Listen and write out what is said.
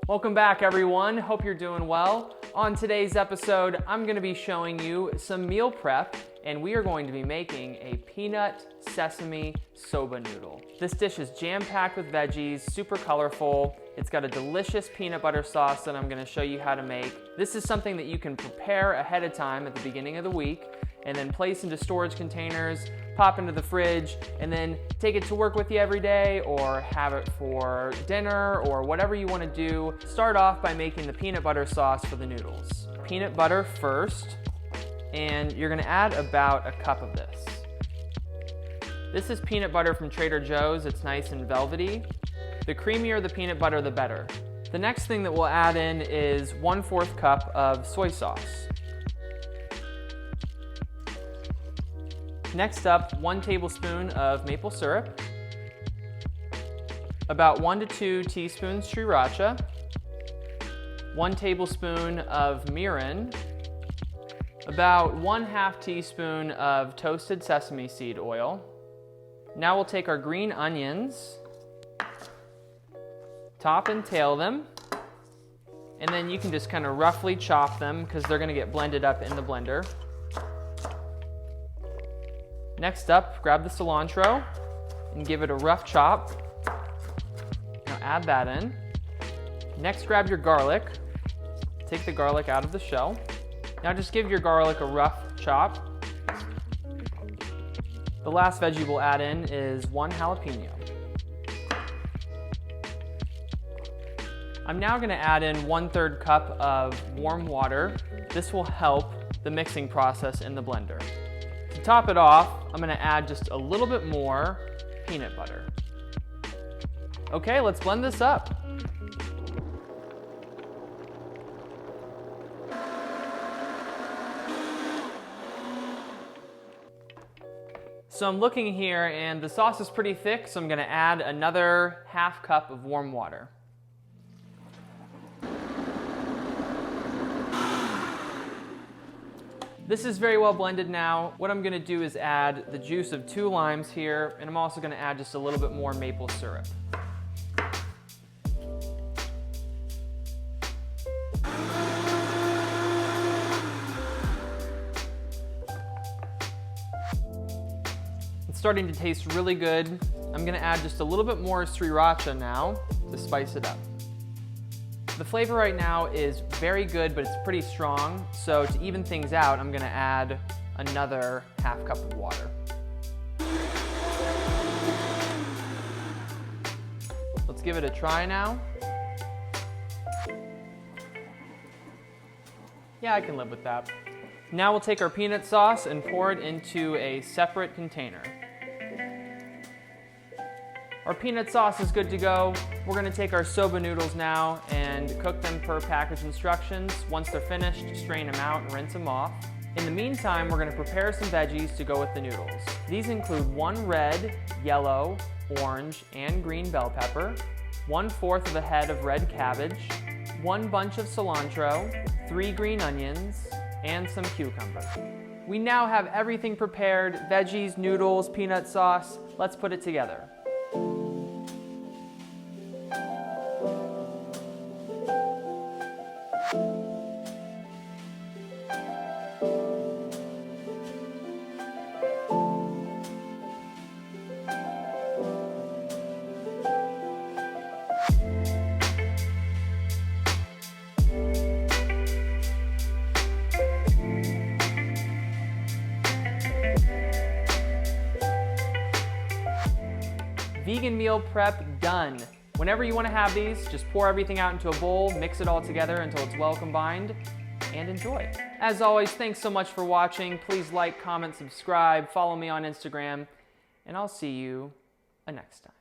Welcome back, everyone. Hope you're doing well. On today's episode, I'm going to be showing you some meal prep, and we are going to be making a peanut sesame soba noodle. This dish is jam-packed with veggies, super colorful. It's got a delicious peanut butter sauce that I'm going to show you how to make. This is something that you can prepare ahead of time at the beginning of the week and then place into storage containers, pop into the fridge, and then take it to work with you every day or have it for dinner or whatever you want to do. Start off by making the peanut butter sauce for the noodles. Peanut butter first, and you're going to add about a cup of this. This is peanut butter from Trader Joe's. It's nice and velvety. The creamier the peanut butter, the better. The next thing that we'll add in is 1/4 cup of soy sauce. Next up, 1 tablespoon of maple syrup, about 1 to 2 teaspoons sriracha, 1 tablespoon of mirin, about 1/2 teaspoon of toasted sesame seed oil. Now we'll take our green onions, top and tail them, and then you can just kind of roughly chop them because they're going to get blended up in the blender. Next up, grab the cilantro and give it a rough chop. Now add that in. Next, grab your garlic. Take the garlic out of the shell. Now just give your garlic a rough chop. The last veggie we'll add in is 1 jalapeno. I'm now going to add in 1/3 cup of warm water. This will help the mixing process in the blender. To top it off, I'm going to add just a little bit more peanut butter. Okay, let's blend this up. So I'm looking here and the sauce is pretty thick, so I'm going to add another 1/2 cup of warm water. This is very well blended now. What I'm going to do is add the juice of 2 limes here, and I'm also going to add just a little bit more maple syrup. It's starting to taste really good. I'm going to add just a little bit more sriracha now to spice it up. The flavor right now is very good, but it's pretty strong. So to even things out, I'm going to add another 1/2 cup of water. Let's give it a try now. Yeah, I can live with that. Now we'll take our peanut sauce and pour it into a separate container. Our peanut sauce is good to go. We're going to take our soba noodles now and cook them per package instructions. Once they're finished, strain them out and rinse them off. In the meantime, we're going to prepare some veggies to go with the noodles. These include 1 red, yellow, orange, and green bell pepper, 1/4 of a head of red cabbage, 1 bunch of cilantro, 3 green onions, and some cucumber. We now have everything prepared: veggies, noodles, peanut sauce. Let's put it together. Vegan meal prep done. Whenever you want to have these, just pour everything out into a bowl, mix it all together until it's well combined, and enjoy. As always, thanks so much for watching. Please like, comment, subscribe, follow me on Instagram, and I'll see you next time.